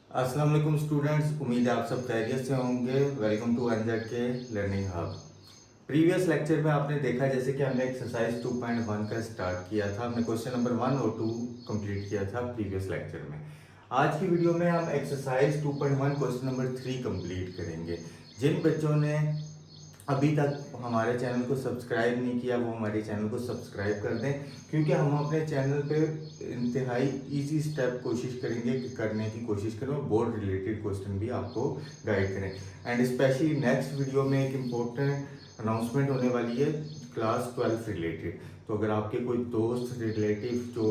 अस्सलाम वालेकुम स्टूडेंट्स, उम्मीद है आप सब खैरियत से होंगे। वेलकम टू एनजेड के लर्निंग हब। प्रीवियस लेक्चर में आपने देखा जैसे कि हमने एक्सरसाइज 2.1 का स्टार्ट किया था। हमने क्वेश्चन नंबर 1 और 2 कंप्लीट किया था प्रीवियस लेक्चर में। आज की वीडियो में हम एक्सरसाइज 2.1 क्वेश्चन नंबर 3 कंप्लीट करेंगे। जिन बच्चों ने अभी तक हमारे चैनल को सब्सक्राइब नहीं किया वो हमारे चैनल को सब्सक्राइब कर दें, क्योंकि हम अपने चैनल पे इंतहाई इजी स्टेप कोशिश करेंगे कि करने की कोशिश करें और बोर्ड रिलेटेड क्वेश्चन भी आपको गाइड करें। एंड स्पेशली नेक्स्ट वीडियो में एक इम्पोर्टेंट अनाउंसमेंट होने वाली है क्लास 12 रिलेटेड। तो अगर आपके कोई दोस्त रिलेटिव जो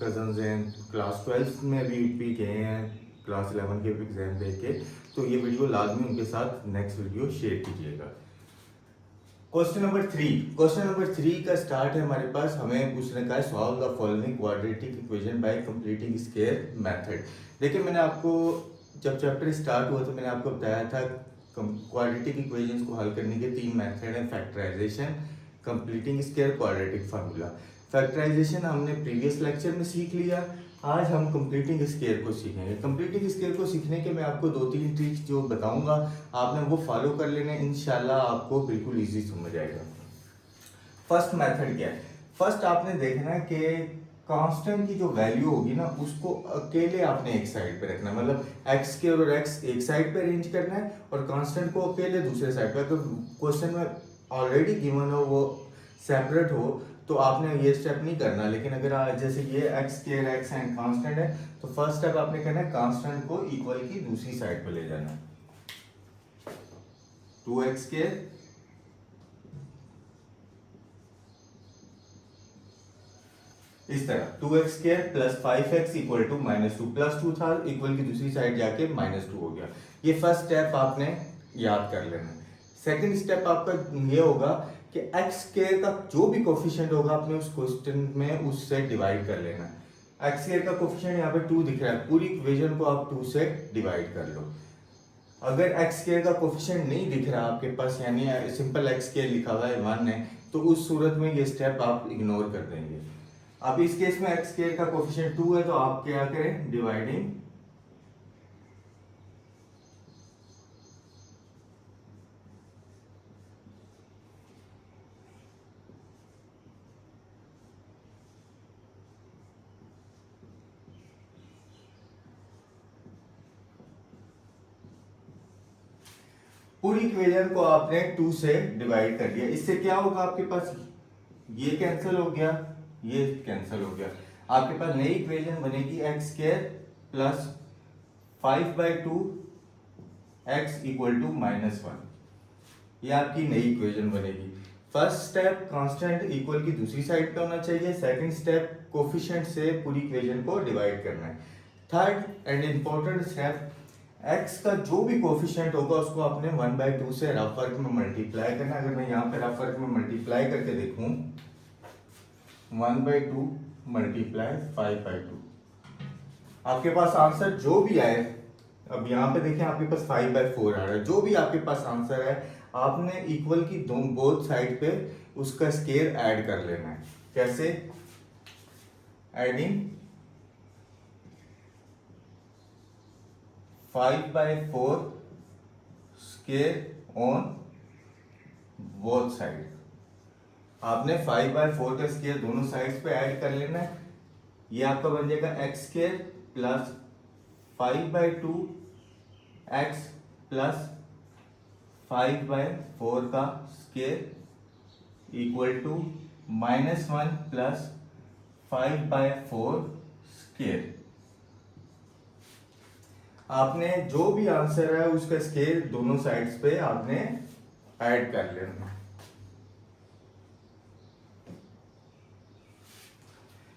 कजन्स हैं क्लास 12 में भी गए हैं, क्लास 11 के भी एग्जाम दे के, तो ये वीडियो लाजमी उनके साथ नेक्स्ट वीडियो शेयर कीजिएगा। क्वेश्चन नंबर थ्री का स्टार्ट है हमारे पास। हमें पूछने का है solve the following quadratic equation by completing square method. देखिए, मैंने आपको जब चैप्टर स्टार्ट हुआ तो मैंने आपको बताया था क्वाड्रेटिक इक्वेशंस को हल करने के 3 मेथड हैं: factorisation, completing square, quadratic formula. Factorisation हमने प्रीवियस लेक्चर में सीख लिया। आज हम कंप्लीटिंग स्क्वायर को सीखेंगे। कंप्लीटिंग स्क्वायर को सीखने के मैं आपको 2-3 ट्रिक्स जो बताऊंगा, आपने वो फॉलो कर लेने, इंशाल्लाह आपको बिल्कुल इजी समझ आएगा। फर्स्ट मेथड क्या है? फर्स्ट आपने देखना है कि कांस्टेंट की जो वैल्यू होगी ना उसको अकेले आपने एक साइड पे रखना है। मतलब एक्स स्क्वायर और एक्स एक साइड पे अरेंज करना है और कांस्टेंट को अकेले दूसरे साइड पे। अगर क्वेश्चन में ऑलरेडी गिवन हो, वो सेपरेट हो, तो आपने ये स्टेप नहीं करना। लेकिन अगर जैसे ये x square x and constant है, तो फर्स्ट स्टेप आपने करना है कांस्टेंट को इक्वल की दूसरी साइड पे ले जाना। 2x स्क्वायर इस तरह 2x square plus 5x equal to -2, +2 था, इक्वल की दूसरी साइड जाके -2 हो गया। ये फर्स्ट स्टेप आपने याद कर लेना। सेकंड स्टेप आपका ये होगा कि x स्क्वायर का जो भी कोफिशिएंट होगा आपने उस क्वेश्चन में उससे डिवाइड कर लेना। x स्क्वायर का कोफिशिएंट यहाँ पे 2 दिख रहा है, पूरी इक्वेशन को आप 2 से डिवाइड कर लो। अगर x स्क्वायर का कोफिशिएंट नहीं दिख रहा आपके पास, यानी सिंपल x स्क्वायर लिखा हुआ है 1 है, तो उस सूरत में ये स्टेप आप इग्नोर कर देंगे। अब इस केस में एक्स स्क्वायर का कोफिशिएंट 2 है, तो आप क्या करें, डिवाइडिंग पूरी इक्वेशन को आपने 2 से डिवाइड कर दिया। इससे क्या होगा, आपके पास ये कैंसिल हो गया, ये कैंसिल हो गया। आपके पास नई इक्वेशन बनेगी x square plus 5/2 X equal to -1। ये आपकी नई इक्वेशन बनेगी। फर्स्ट स्टेप कांस्टेंट इक्वल की दूसरी साइड पे होना चाहिए। सेकंड स्टेप कोफिशिएंट से पूरी इक्वेशन को डिवाइड करना है। Third and important step, x का जो भी कोफिशिएंट होगा उसको आपने 1/2 से रफ वर्क में मल्टीप्लाई करना है। अगर मैं यहाँ पे रफ वर्क में मल्टीप्लाई करके देखूं, 1/2 मल्टीप्लाई 5/2, आपके पास आंसर जो भी आए, अब यहाँ पे देखें आपके पास 5/4 आ रहा है, जो भी आपके पास आंसर है आपने इक्वल की दो बोथ साइड पे उसका स्क्वायर ऐड कर लेना है। कैसे? Adding 5/4 square on both side. आपने 5/4 का स्क्वायर दोनों साइड्स पे ऐड कर लेना है। ये आपका बन जाएगा X square plus 5/2 X plus 5/4 का square equal to -1 plus 5/4 square. आपने जो भी आंसर है उसका स्क्वायर दोनों साइड्स पे आपने ऐड कर लेना।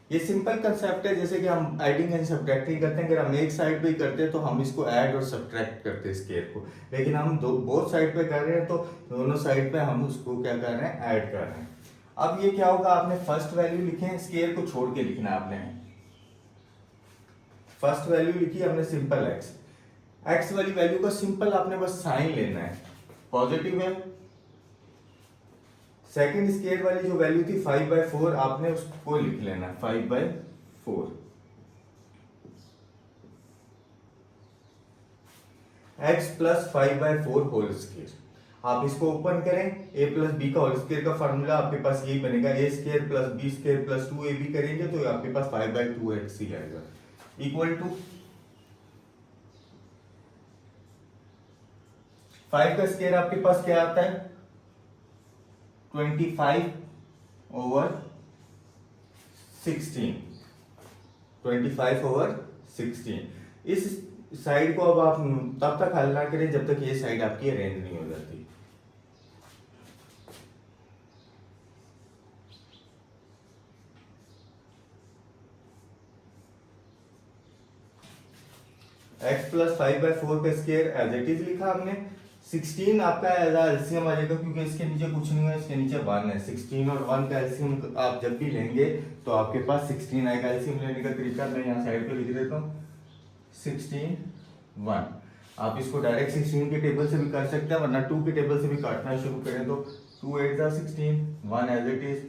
ये सिंपल कंसेप्ट है, जैसे कि हम एडिंग एंड सब्ट्रैक्टिंग करते हैं। अगर हम एक साइड पे ही करते हैं तो हम इसको ऐड और सब्ट्रैक्ट करते हैं स्क्वायर को, लेकिन हम दो बोथ साइड पे कर रहे हैं तो दोनों साइड पे हम उसको क्या कर रहे हैं, ऐड कर रहे हैं। अब ये क्या होगा, आपने फर्स्ट वैल्यू लिखे हैं, स्क्वायर को छोड़ के लिखना है आपने। फर्स्ट वैल्यू लिखी हमने सिंपल एक्स, एक्स वाली वैल्यू का सिंपल आपने बस साइन लेना है, पॉजिटिव है। सेकंड स्क्वायर वाली जो वैल्यू थी 5/4, आपने उसको लिख लेना है 5/4। x plus 5/4 whole square. आप इसको ओपन करें, a प्लस बी का होल स्क्वायर का फॉर्मूला आपके पास यही बनेगा, a square plus B square plus 2ab करेंगे तो आपके पास 5/2x ही आएगा, इक्वल टू 5 का स्क्वायर आपके पास क्या आता है 25/16, 25/16। इस साइड को अब आप तब तक हल ना करें जब तक ये साइड आपकी अरेंज नहीं हो जाती। x प्लस 5/4 का स्क्वायर एज इट इज लिखा हमने। 16 आपका एज एलसीएम आ जाएगा क्योंकि इसके नीचे कुछ नहीं है, इसके नीचे 1 है। 16 और 1 का एलसीएम आप जब भी लेंगे तो आपके पास 16 आएगा। एलसीएम लेने का तरीका मैं यहाँ साइड पे लिख देता हूँ, 16 1। आप इसको डायरेक्ट 16 के टेबल से भी कर सकते हैं, वरना 2 के टेबल से भी काटना शुरू करें तो 2 8 जा 16, 1 एज इट इज,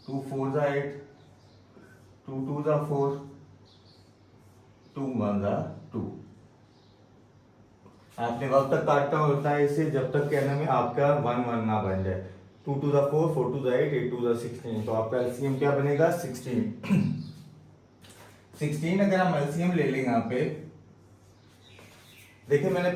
2 4 जा 8, 2 2 जा 4, 2 1 जा 2। आपने वक्त तक काटना होता है इसे जब तक कहना में आपका 1 1 ना बन जाए। 2 2 जा 4, 4 2 जा 8, 8 2 जा 16, तो आपका एलसीएम क्या बनेगा 16। 16 अगर हम एलसीएम ले लें यहाँ पे, देखिए मैंने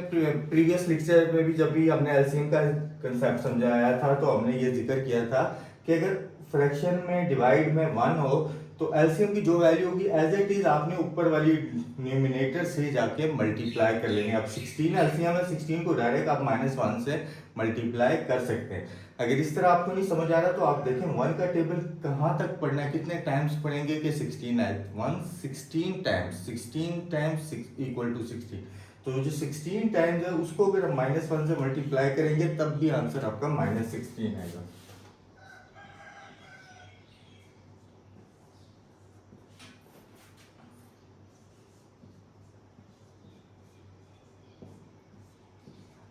प्रीवियस लेक्चर में भी जब भी हमने एलसीएम का कंसेप्ट समझाया था तो हमने ये जिक्र किया था कि अगर फ्रैक्शन में डिवाइड में 1 हो तो एलसीएम की जो वैल्यू होगी एज इट इज आपने ऊपर वाली न्यूमिनेटर से जाके मल्टीप्लाई कर लेंगे। अब 16 एलसीएम है, 16 को डायरेक्ट आप -1 से मल्टीप्लाई कर सकते हैं। अगर इस तरह आपको नहीं समझ आ रहा तो आप देखें 1 का टेबल कहाँ तक पढ़ना है, कितने टाइम्स पढ़ेंगे कि 16 आए। 1 16 टाइम्स, 16 टाइम्स इक्वल टू 16, तो जो 16 टाइम्स है उसको अगर हम -1 से मल्टीप्लाई करेंगे तब भी आंसर आपका -16 आएगा।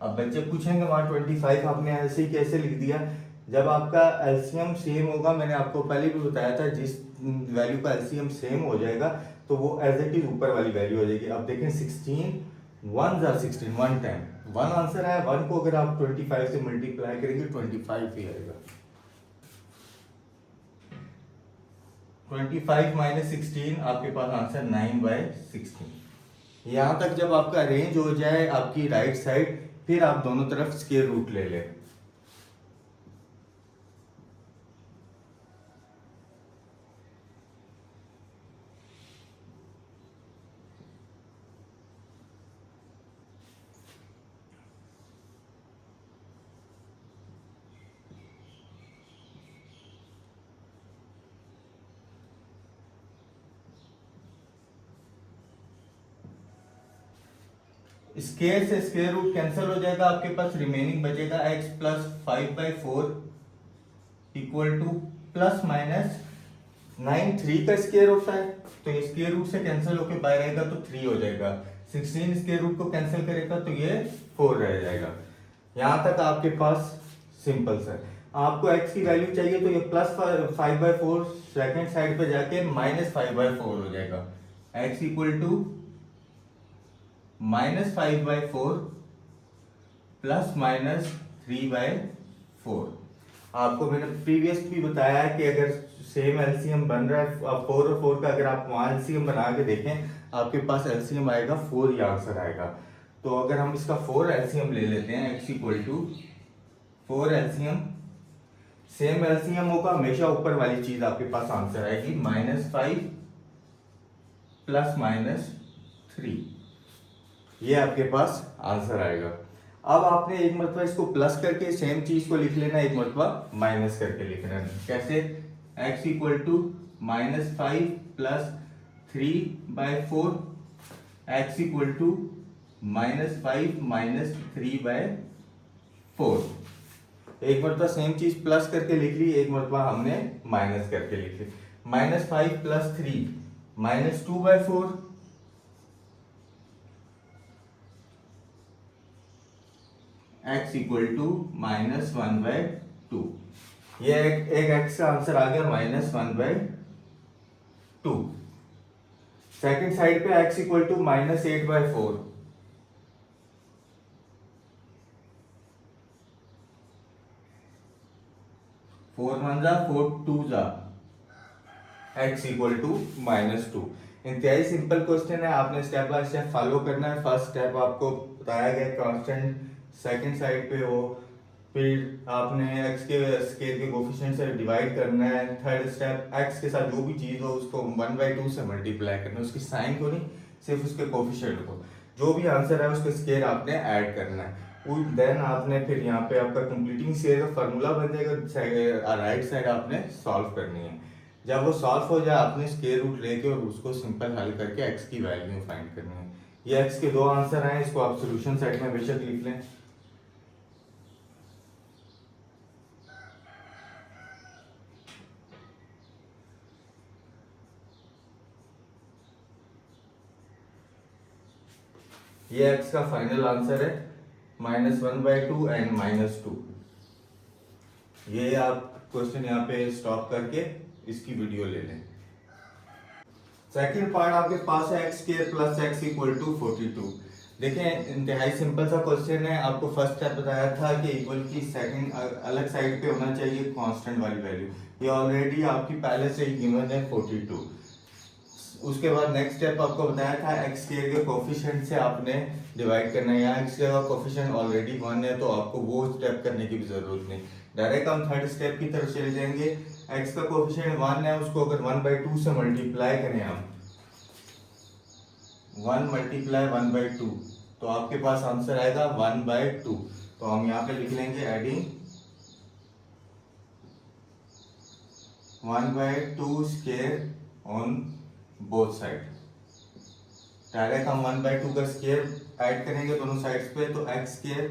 अब बच्चे पूछेंगे वहां 25 आपने ऐसे ही कैसे लिख दिया। जब आपका एलसीएम सेम होगा, मैंने आपको पहले भी बताया था, जिस वैल्यू का एलसीएम सेम हो जाएगा तो वो एज इट इज ऊपर वाली वैल्यू हो जाएगी। अब देखें 16 1 जा 16, 1 टाइम 1 आंसर है। 1 को अगर आप 25 से मल्टीप्लाई करेंगे 25 ही आएगा। 25 - 16 आपके पास आंसर 9/16। यहां तक जब आपका रेंज हो जाए आपकी राइट साइड, फिर आप दोनों तरफ स्क्वायर रूट ले लें। स्क्वायर से स्क्वायर रूट कैंसिल हो जाएगा, आपके पास रिमेनिंग बचेगा x plus 5/4 equal to plus minus 9। 3 का स्क्वायर होता है तो ये स्क्वायर रूट से कैंसिल होकर बाहर आएगा तो 3 हो जाएगा। 16 स्क्वायर रूट को कैंसिल करेगा तो ये 4 रह जाएगा। यहां तक आपके पास सिंपल सर। आपको x की वैल्यू चाहिए तो ये प्लस 5/4 सेकेंड साइड पे जाके -5/4 हो जाएगा। x equal to -5/4 plus -3/4। आपको मैंने प्रीवियस भी बताया कि अगर सेम एलसीएम बन रहा है, 4 और 4 का अगर आप वहां एलसीएम बना के देखें आपके पास एलसीएम आएगा 4 ही आंसर आएगा। तो अगर हम इसका 4 एलसीएम ले लेते हैं, x equal to 4 LCM, same LCM होगा हमेशा ऊपर वाली चीज आपके पास आंसर आएगी -5 प्लस -3, ये आपके पास आंसर आएगा। अब आपने एक मरतबा इसको प्लस करके सेम चीज को लिख लेना, एक मरतबा माइनस करके लिखना है। कैसे? x equal to -5 plus 3/4, x equal to -5 - 3/4। एक मरतबा सेम चीज प्लस करके लिख ली, एक मरतबा हमने माइनस करके लिख ली। -5 प्लस 3 -2/4, x इक्वल टू -1/2। ये एक x का आंसर आ गया -1/2। सेकंड साइड पे x इक्वल टू -8/4, 4 1 जा 4 2 जा x इक्वल टू -2। इंतहाई सिंपल क्वेश्चन है, आपने स्टेप बाय स्टेप फॉलो करना है। फर्स्ट स्टेप आपको बताया गया कांस्टेंट सेकंड साइड पे हो, फिर आपने x के स्केल के कोफिशिएंट से डिवाइड करना है। थर्ड स्टेप x के साथ जो भी चीज़ हो उसको 1/2 से मल्टीप्लाई करना है, उसकी साइन को नहीं, सिर्फ उसके कोफिशिएंट को। जो भी आंसर है उसके स्केल आपने ऐड करना है। देन आपने फिर यहाँ पे आपका कंप्लीटिंग स्केल का फार्मूला बन जाएगा, राइट साइड आपने सॉल्व करनी है। जब वो सॉल्व हो जाए आपने स्केल रूट लेके और उसको सिंपल हल करके x की वैल्यू फाइंड करनी है। ये x के दो आंसर हैं, इसको आप सॉल्यूशन साइड में बेशक लिख लें। ये x का फाइनल आंसर है -1/2 एंड -2। ये आप क्वेश्चन यहाँ पे स्टॉप करके इसकी वीडियो ले लें। सेकंड पार्ट आपके पास है x² plus x equal to 42। देखें इंतहाई सिंपल सा क्वेश्चन है। आपको फर्स्ट स्टेप बताया था कि इक्वल की सेकंड अलग साइड पे होना चाहिए कांस्टेंट वाली वैल्यू। ये ऑलरेडी आपकी पहले से ही गिवन है 42। उसके बाद नेक्स्ट स्टेप आपको बताया था x के कोफिशिएंट से आपने डिवाइड करना है। यहाँ x का कोफिशिएंट ऑलरेडी 1 है तो आपको वो स्टेप करने की भी जरूरत नहीं, डायरेक्ट हम थर्ड स्टेप की तरफ चले जाएंगे। x का कोफिशिएंट 1 है, उसको अगर 1/2 से मल्टीप्लाई करें हम 1 × 1/2 तो आपके पास आंसर आएगा 1/2। तो हम यहाँ पे लिख लेंगे adding 1/2 square on both side. Direct हम 1/2 का स्क्वायर ऐड करेंगे दोनों साइड्स पे, तो x²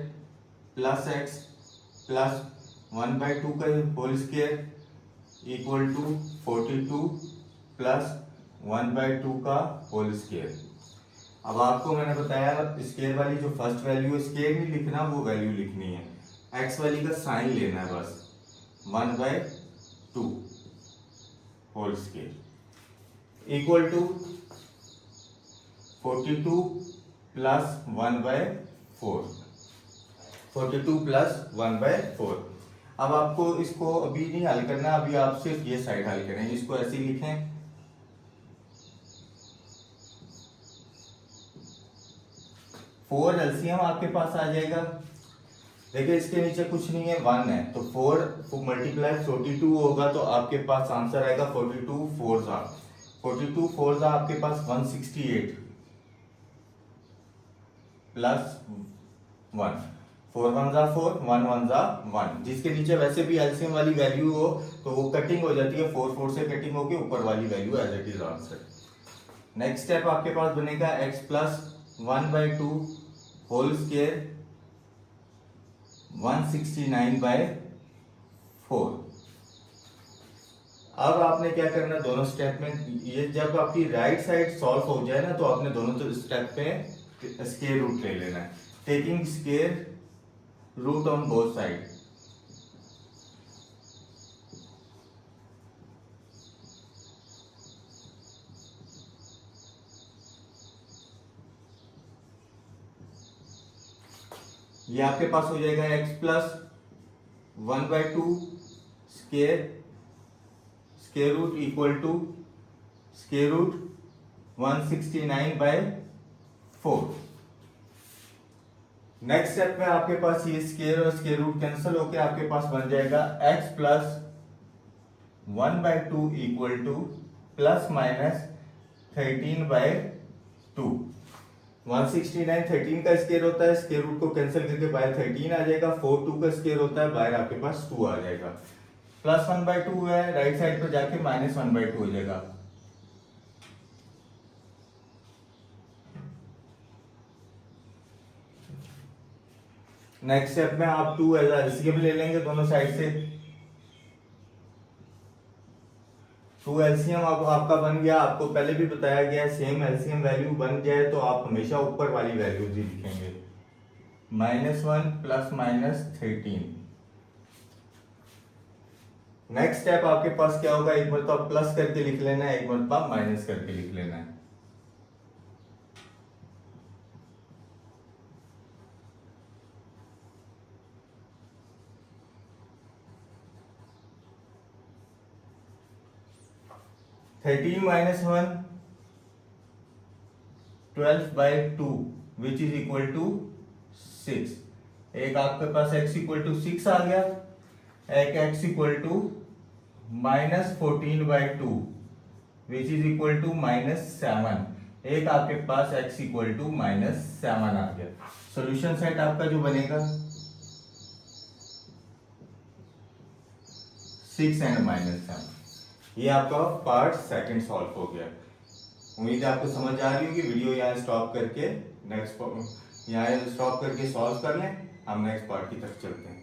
प्लस x प्लस 1/2 का whole square equal to 42 plus 1/2 का होल स्क्वायर। अब आपको मैंने बताया स्क्वायर वाली जो फर्स्ट वैल्यू है, स्क्वायर नहीं लिखना, वो वैल्यू लिखनी है। x वाली का साइन लेना है बस, 1/2 whole square equal to 42 plus 1/4। 42 plus 1/4। अब आपको इसको अभी नहीं हल करना, अभी आप सिर्फ ये साइड हल करें। इसको ऐसे ही लिखें 4 एलसीएम आपके पास आ जाएगा। देखिए इसके नीचे कुछ नहीं है, 1 है, तो 4 मल्टीप्लाई 42 होगा तो आपके पास आंसर आएगा 42 4 जा 42 4 जा आपके पास 168 प्लस 1। 4 1 जा 4, 1 1 जा 1। जिसके नीचे वैसे भी एलसीएम वाली वैल्यू हो तो वो कटिंग हो जाती है, 4 4 से कटिंग होके ऊपर वाली value as it is answer. Next step आपके पास बनेगा x प्लस 1/2 होल स्क्वायर 169/4। अब आपने क्या करना है दोनों स्टेप में, ये जब आपकी राइट साइड सॉल्व हो जाए ना तो आपने दोनों तो स्टेप पे स्क्वायर रूट ले लेना है, taking square root on both side. ये आपके पास हो जाएगा x plus 1/2 square square root equal to square root 169/4। Next step में आपके पास ये स्क्वायर और स्क्वायर रूट कैंसिल होके आपके पास बन जाएगा x plus 1/2 equal to plus minus 13/2। 169 13 का स्क्वायर होता है, स्क्वायर रूट को कैंसिल करके बाहर 13 आ जाएगा। 4 2 का स्क्वायर होता है, बाहर आपके पास 2 आ जाएगा। प्लस 1/2 है, राइट साइड पर जाके माइनस 1/2 हो जाएगा। नेक्स्ट स्टेप में आप 2 एज एलसीएम ले लेंगे दोनों साइड से। 2 एलसीएम अब आपका बन गया, आपको पहले भी बताया गया सेम एलसीएम वैल्यू बन जाए तो आप हमेशा ऊपर वाली वैल्यू ही लिखेंगे, -1 प्लस माइनस 13। नेक्स्ट स्टेप आपके पास क्या होगा, एक मरतबा प्लस करके लिख लेना है, एक मरतबा माइनस करके लिख लेना है। 13 minus 1 12/2 which is equal to 6। एक आपके पास x इक्वल टू 6 आ गया, एक x equal to -14/2 which is equal to -7। एक आपके पास x इक्वल टू -7 आ गया। सॉल्यूशन सेट आपका जो बनेगा 6 एंड -7। ये आपका पार्ट सेकंड सॉल्व हो गया। उम्मीद है आपको समझ आ रही होगी। वीडियो यहाँ स्टॉप करके यहाँ स्टॉप करके सॉल्व कर लें, हम नेक्स्ट पार्ट की तरफ चलते हैं।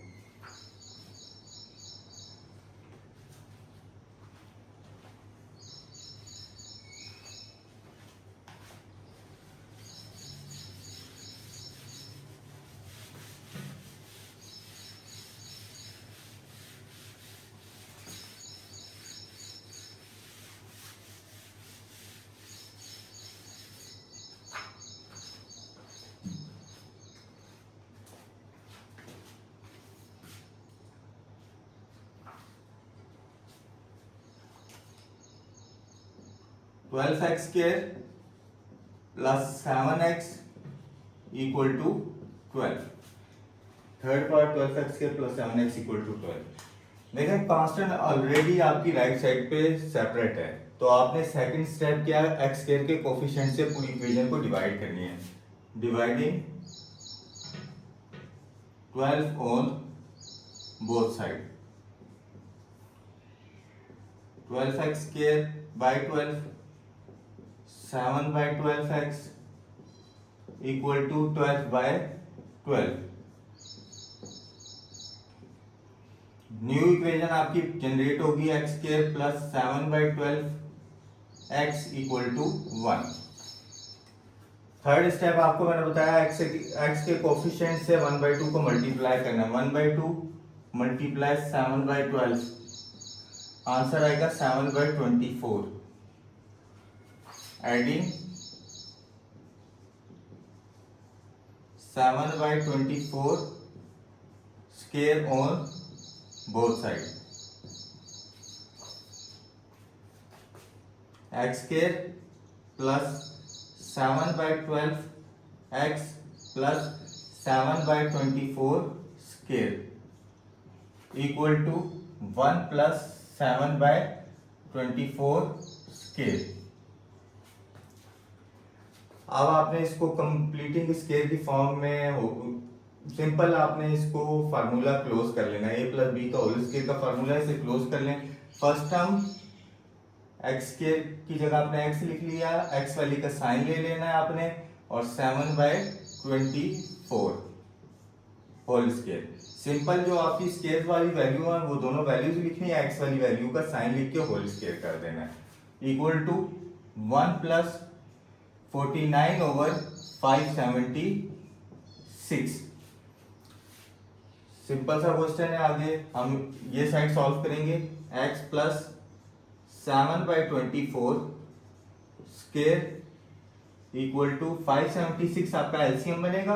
Twelve x square plus 7x equal to 12। Third part 12x square plus 7x equal to 12। देखें कांस्टेंट ऑलरेडी आपकी राइट साइड पे सेपरेट है, तो आपने सेकंड स्टेप क्या है, एक्स स्क्वायर के कोफिशिएंट से पूरी इक्वेशन को डिवाइड करनी है। Dividing 12 on both side. 12x square by 12, 7/12x equal to 12/12। New equation आपकी जनरेट होगी x square plus 7/12x equal to 1। Third step आपको मैंने बताया x के कोफिशिएंट से 1/2 को मल्टीप्लाई करना है। 1/2 मल्टीप्लाई 7/12, आंसर आएगा 7/24। Adding 7/24 square on both side. X square plus 7/12x plus 7/24 square equal to 1 plus 7/24 square. अब आपने इसको कंप्लीटिंग स्क्वायर की फॉर्म में सिंपल आपने इसको फार्मूला क्लोज कर लेना है। a प्लस बी का होल स्क्वायर का फार्मूला है, इसे क्लोज कर लें। फर्स्ट टर्म एक्स स्क्वायर की जगह आपने x लिख लिया, x वैल्यू का साइन ले लेना है आपने, और 7/24 होल स्क्वायर। सिंपल जो आपकी स्क्वायर वाली वैल्यू है वो दोनों वैल्यूज लिखनी है, x वाली वैल्यू का साइन लिख के होल स्क्वायर कर देना है। Equal to 1 plus 49/576। सिंपल सा क्वेश्चन है। आगे हम ये साइड सॉल्व करेंगे। x plus 7/24 square equal to 576 आपका एलसीएम बनेगा।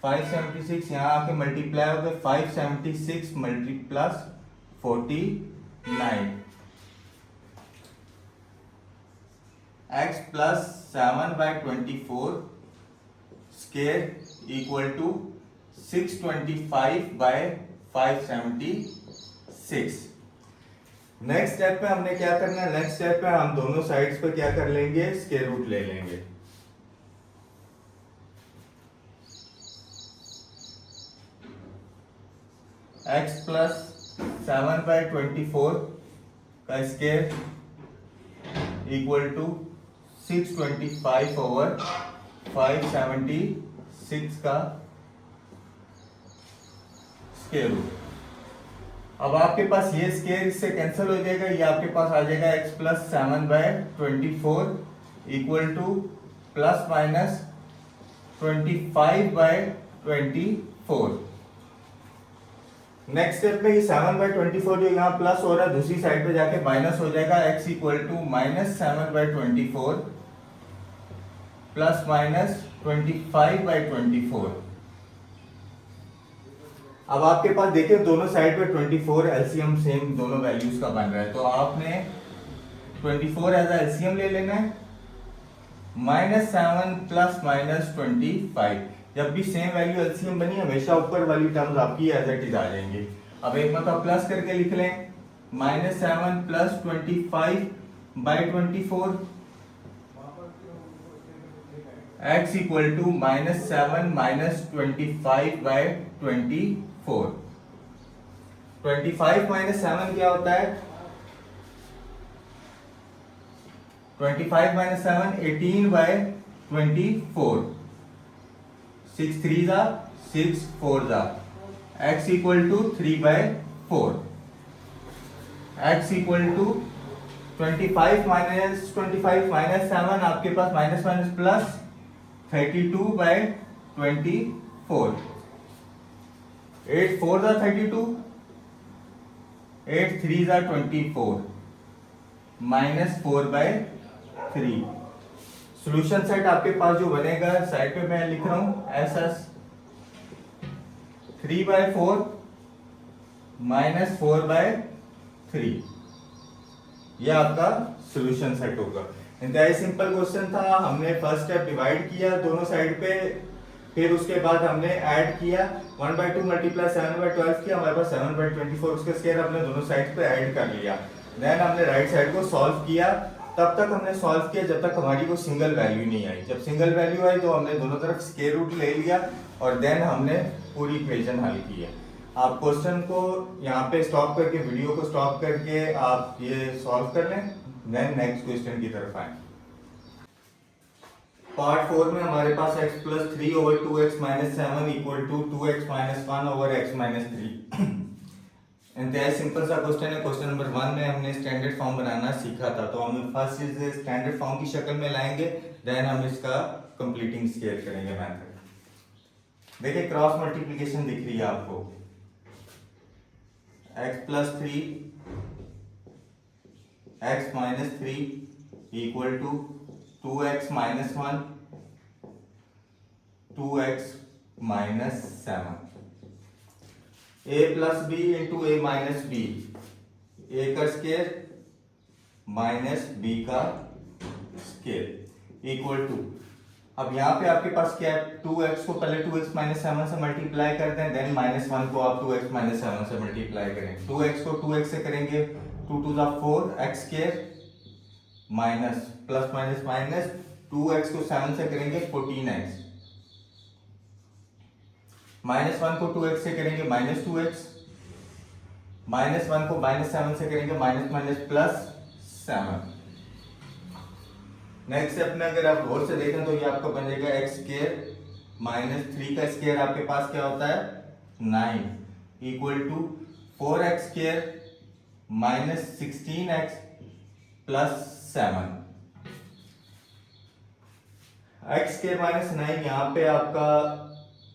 576 यहाँ आके मल्टीप्लाई हो गए, 576 मल्टीप्लस 49। x plus 7/24 square equal to 625/576। Next step पे हमने क्या करना है, नेक्स्ट स्टेप पे हम दोनों साइड्स पे क्या कर लेंगे, स्क्वायर रूट ले लेंगे। x प्लस 7/24 का स्क्वायर इक्वल टू 625/576 का स्क्वायर रूट। अब आपके पास ये स्क्वायर इससे कैंसिल हो जाएगा, ये आपके पास आ जाएगा x plus 7/24 equal to plus minus 25/24। Next step में ये 7/24 जो यहाँ प्लस हो रहा है दूसरी साइड पे जाके माइनस हो जाएगा। x equal to -7/24 plus minus 25/24। अब आपके पास देखिए दोनों साइड पे 24 एलसीएम सेम दोनों वैल्यूज का बन रहा है, तो आपने 24 एज एलसीएम ले लेना है, -7 प्लस -25। जब भी सेम वैल्यू एलसीएम बनी हमेशा ऊपर वाली टर्म्स आपकी एज इट इज आ जाएंगी। अब एक मतलब प्लस करके लिख लें, -7 प्लस 25/24 x इक्वल टू -7 -25/24। 25 - 7 क्या होता है? 25 - 7 18/24। 6 3 6 4 x equal to 3/4। x equal to 25 - 25 - 7 आपके पास minus minus plus 32/24। 8 4 32, 8 3 24, -4/3। Solution set आपके पास जो बनेगा साइड पे मैं लिख रहा हूं SS 3/4 -4/3। ये आपका सॉल्यूशन सेट होगा। इंतहाई सिंपल क्वेश्चन था। हमने फर्स्ट स्टेप डिवाइड किया दोनों साइड पे, फिर उसके बाद हमने ऐड किया 1/2 मल्टीप्लाई 7/12 किया, हमारे पास 7/24 उसका स्क्वायर हमने दोनों साइड पे ऐड कर लिया। देन हमने राइट साइड को सॉल्व किया। तब तक हमने सॉल्व किया जब तक हमारी कोई सिंगल वैल्यू नहीं आई। जब सिंगल वैल्यू आई तो हमने दोनों तरफ स्क्वायर रूट ले लिया और देन हमने पूरी इक्वेशन हल की है। आप क्वेश्चन को यहाँ पे स्टॉप करके, वीडियो को स्टॉप करके आप ये सॉल्व कर लें, देन नेक्स्ट क्वेश्चन की तरफ आए। पार्ट 4 में हमारे पास x plus 3 over 2x minus 7 equal to 2x minus 1 over x minus 3। इंतहाई सिंपल सा क्वेश्चन है। क्वेश्चन नंबर 1 में हमने स्टैंडर्ड फॉर्म बनाना सीखा था, तो हम फर्स्ट इसे स्टैंडर्ड फॉर्म की शक्ल में लाएंगे, देन हम इसका कंप्लीटिंग स्केल करेंगे मेथड। देखिए क्रॉस मल्टीप्लिकेशन दिख रही है आपको, x plus 3 x minus 3 equal to 2x minus 1 2x minus 7। a plus B into A minus B, A का स्केयर माइनस बी का स्केयर इक्वल टू, अब यहाँ पे आपके पास क्या है, 2x को पहले 2x माइनस 7 से मल्टीप्लाई कर दें, देन -1 को आप 2x माइनस 7 से मल्टीप्लाई करें। 2x को 2x से करेंगे 2 2 4 x square minus plus minus minus 2x को 7 से करेंगे 14x, -1 को 2x से करेंगे -2x, -1 को -7 से करेंगे minus minus plus 7। Next step में अगर आप गौर से देखें तो ये आपका बन जाएगा x स्क्वायर माइनस 3 का स्क्वायर आपके पास क्या होता है 9 equal to 4x square minus 16x plus 7। x square minus 9 यहाँ पे आपका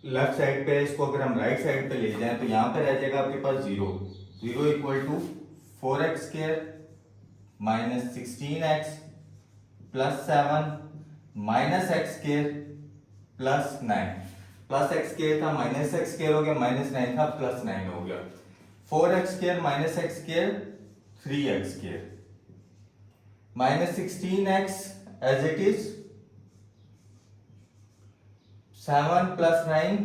लेफ्ट साइड पे, इसको अगर हम राइट साइड पे ले जाएं तो यहाँ पे रह जाएगा आपके पास 0 equal to 4x square minus 16x plus 7 minus x square plus 9। Plus x square था माइनस x स्क्वायर हो गया, -9 था प्लस 9 हो गया। 4x square minus x square 3x square minus 16x as it is 7 plus 9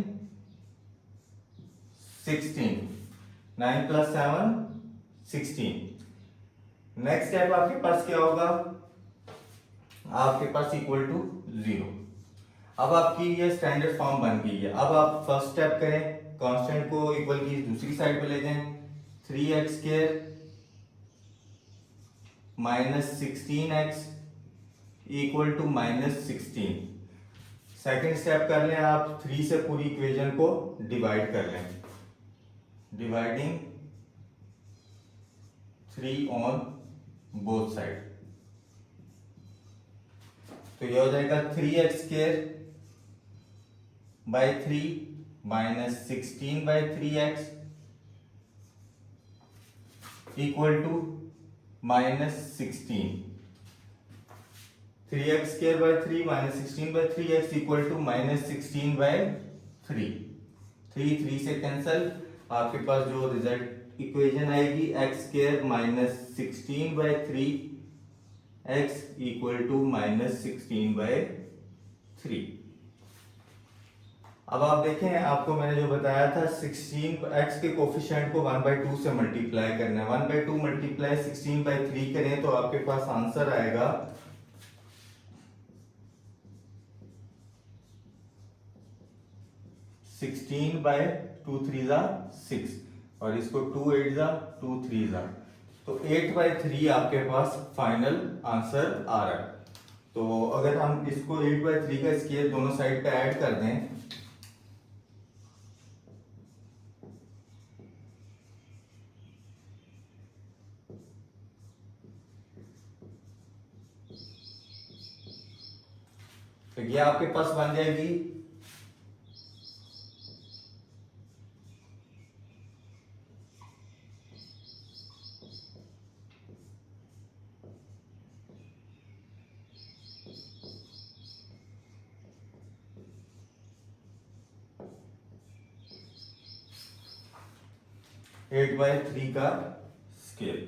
16, 9 plus 7 16। Next step आपके पास क्या होगा, आपके पास इक्वल टू 0। अब आपकी ये स्टैंडर्ड फॉर्म बन गई है। अब आप फर्स्ट स्टेप करें, कांस्टेंट को इक्वल की दूसरी साइड पे ले जाएं, 3x square minus 16x equal to -16। Second step कर लें आप, 3 से पूरी इक्वेशन को डिवाइड कर लें, डिवाइडिंग 3 ऑन बोथ साइड, तो ये हो जाएगा 3x square by 3 minus 16/3x equal to -16। 3x square by 3 minus 16/3x equal to -16/3। 3 से कैंसल, आपके पास जो रिजल्ट इक्वेशन आएगी x square minus 16/3 x equal to -16/3। अब आप देखें, आपको मैंने जो बताया था 16 x के कोफिशिएंट को 1/2 से मल्टीप्लाई करना है। 1/2 मल्टीप्लाई 16/3 करें तो आपके पास आंसर आएगा 16/2 3 6 और इसको 2 8 2 3 तो 8/3 आपके पास फाइनल आंसर आ रहा है। तो अगर हम इसको 8/3 का स्केयर दोनों साइड पे ऐड कर दें तो ये आपके पास बन जाएगी 8/3 का स्केयर।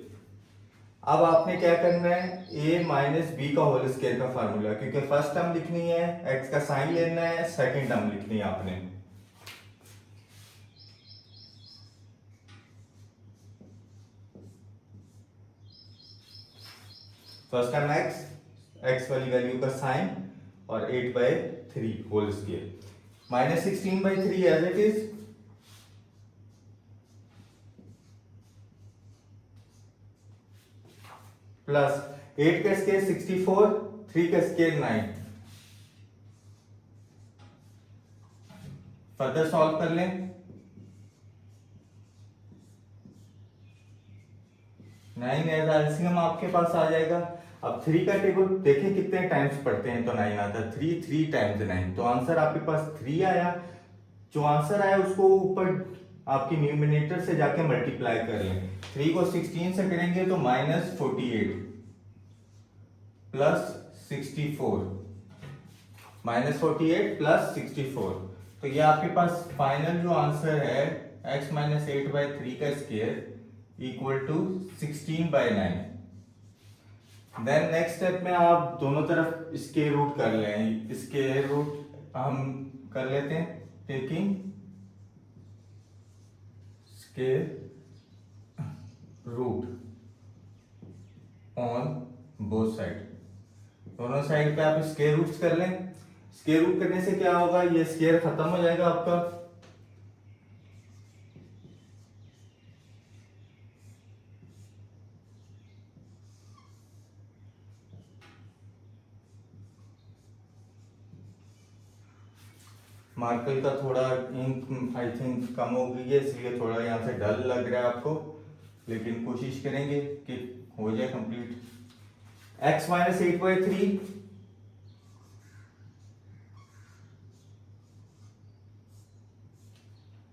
अब आपने क्या करना है, a माइनस बी का होल स्केयर का फार्मूला, क्योंकि फर्स्ट टर्म लिखनी है, x का साइन लेना है, सेकंड टर्म लिखनी है आपने। फर्स्ट टर्म x वाली वैल्यू का साइन और 8/3 whole square -16/3 as it is plus 8 का स्केयर 64, 3 का स्केयर 9। फर्दर सॉल्व कर लें। 9 एज एलसीएम आपके पास आ जाएगा। अब 3 का टेबल देखें कितने टाइम्स पढ़ते हैं तो 9 आता है, 3 टाइम्स 9, तो आंसर आपके पास 3 आया। जो आंसर आया उसको ऊपर आपकी न्यूमिनेटर से जाके मल्टीप्लाई कर लें। 3 को 16 से करेंगे तो -48 प्लस 64, -48 प्लस 64, तो ये आपके पास फाइनल जो आंसर है x - 8/3 का square equal to 16/9। Then next step में आप दोनों तरफ स्केयर रूट कर लें। स्केयर रूट हम कर लेते हैं taking square root on both side. दोनों साइड पे आप स्केयर रूट्स कर लें। स्केयर रूट करने से क्या होगा, ये स्केयर खत्म हो जाएगा आपका। मार्कर का थोड़ा इंक आई थिंक कम हो गई है, इसलिए थोड़ा यहाँ से डल लग रहा है आपको, लेकिन कोशिश करेंगे कि हो जाए complete. x - 8/3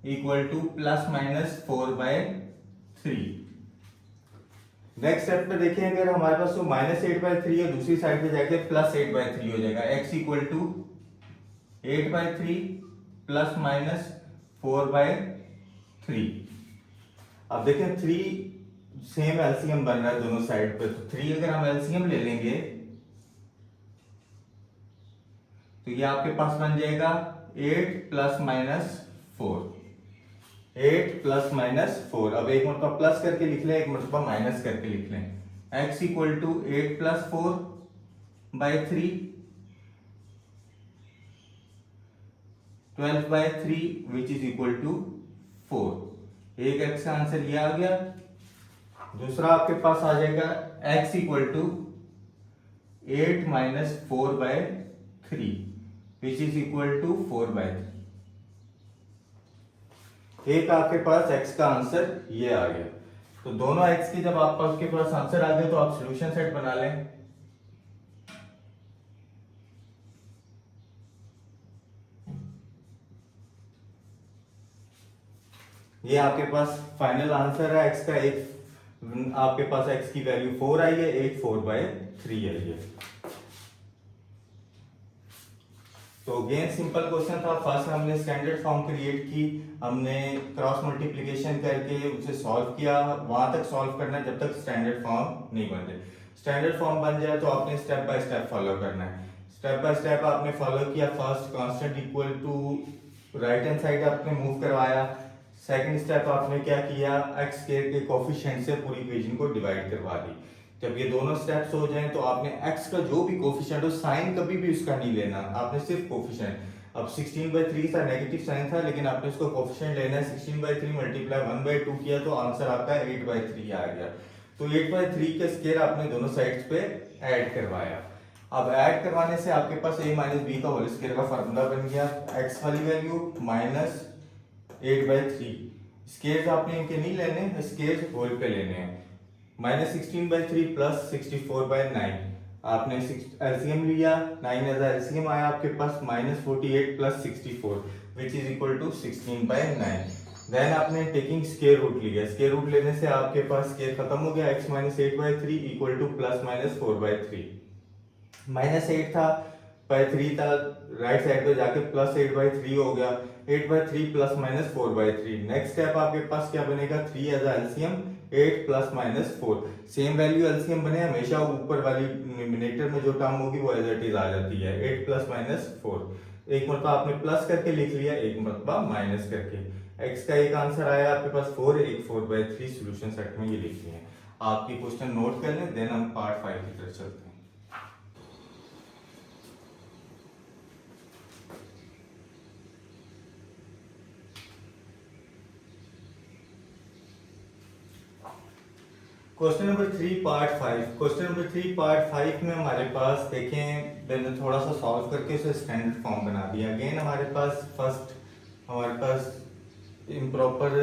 equal to ±4/3। Next step पे देखिए, अगर हमारे पास तो -8/3 है, दूसरी साइड पे जाके +8/3 हो जाएगा। x equal to 8/3 ± 4/3। अब देखें 3 सेम एलसीएम बन रहा है दोनों साइड पे, तो 3 अगर हम एलसीएम ले लेंगे तो ये आपके पास बन जाएगा 8 ± 4। 8 ± 4। अब एक मरतबा प्लस करके लिख लें, एक मरतबा माइनस करके लिख लें। x equal to 8 + 4/3 12/3 which is equal to 4। एक x का आंसर ये आ गया। दूसरा आपके पास आ जाएगा x equal to 8 - 4/3 which is equal to 4/3। एक आपके पास x का आंसर ये आ गया। तो दोनों x की जब आपके पास आंसर आ गए तो आप सॉल्यूशन सेट बना लें। ये आपके पास फाइनल आंसर है x का। एक आपके पास x की वैल्यू 4 आई है, एक 4/3 आई है। तो अगेन सिंपल क्वेश्चन था। फर्स्ट हमने स्टैंडर्ड फॉर्म क्रिएट की, हमने क्रॉस मल्टीप्लिकेशन करके उसे सॉल्व किया। वहां तक सॉल्व करना जब तक स्टैंडर्ड फॉर्म नहीं बन जाए। स्टैंडर्ड फॉर्म बन जाए तो आपने स्टेप बाय स्टेप फॉलो करना है। स्टेप बाय स्टेप आपने फॉलो किया। First constant equal to right hand side आपने मूव करवाया। सेकंड स्टेप आपने क्या किया, एक्स के कोफिशिएंट से पूरी इक्वेशन को डिवाइड करवा दी। जब ये दोनों स्टेप्स हो जाएं तो आपने एक्स का जो भी कोफिशिएंट हो, साइन कभी भी उसका नहीं लेना, आपने सिर्फ कोफिशिएंट। अब 16/3 था, नेगेटिव साइन था, लेकिन आपने उसको कोफिशिएंट लेना है। 16/3 मल्टीप्लाई 1/2 किया तो आंसर आपका 8/3 आ गया। तो 8/3 के स्क्वायर आपने दोनों साइड्स पे ऐड करवाया। अब ऐड करवाने से आपके पास a माइनस बी का होल स्क्वायर का फार्मूला बन गया। x वाली वैल्यू माइनस 8/3, स्क्वायर्स आपने इनके नहीं लेने, स्क्वायर्स होल पे लेने हैं। माइनस 16/3 प्लस 64/9, आपने एलसीएम लिया, 9 एज एलसीएम आया आपके पास, minus 48 plus 64 which is equal to 16/9। Then आपने टेकिंग स्क्वायर रूट लिया, स्क्वायर रूट लेने से आपके पास स्क्वायर खत्म हो गया। x minus 8/3 equal to plus minus 4/3, minus 8 था बाय 3 था, राइट साइड पे जाके प्लस 8/3 हो गया। 8/3 प्लस माइनस 4/3। नेक्स्ट स्टेप आपके पास क्या बनेगा, 3 as LCM, 8 plus minus 4, same value LCM बने, हमेशा ऊपर वाली न्यूमरेटर में जो टर्म होगी वो एज इट इज आ जाती है। 8 प्लस माइनस 4, एक मरतबा आपने प्लस करके लिख लिया, एक मरतबा माइनस करके। x का एक आंसर आया आपके पास 4, एक 4/3 सॉल्यूशन सेट में ये लिख लिया है। आपकी क्वेश्चन नोट कर लें, देन हम पार्ट 5 की तरफ चलते हैं। Question number 3 part 5। Question number 3 part 5 में हमारे पास देखें, मैंने थोड़ा सा सॉल्व करके उसे स्टैंडर्ड फॉर्म बना दिया। अगेन हमारे पास फर्स्ट हमारे पास इम्प्रॉपर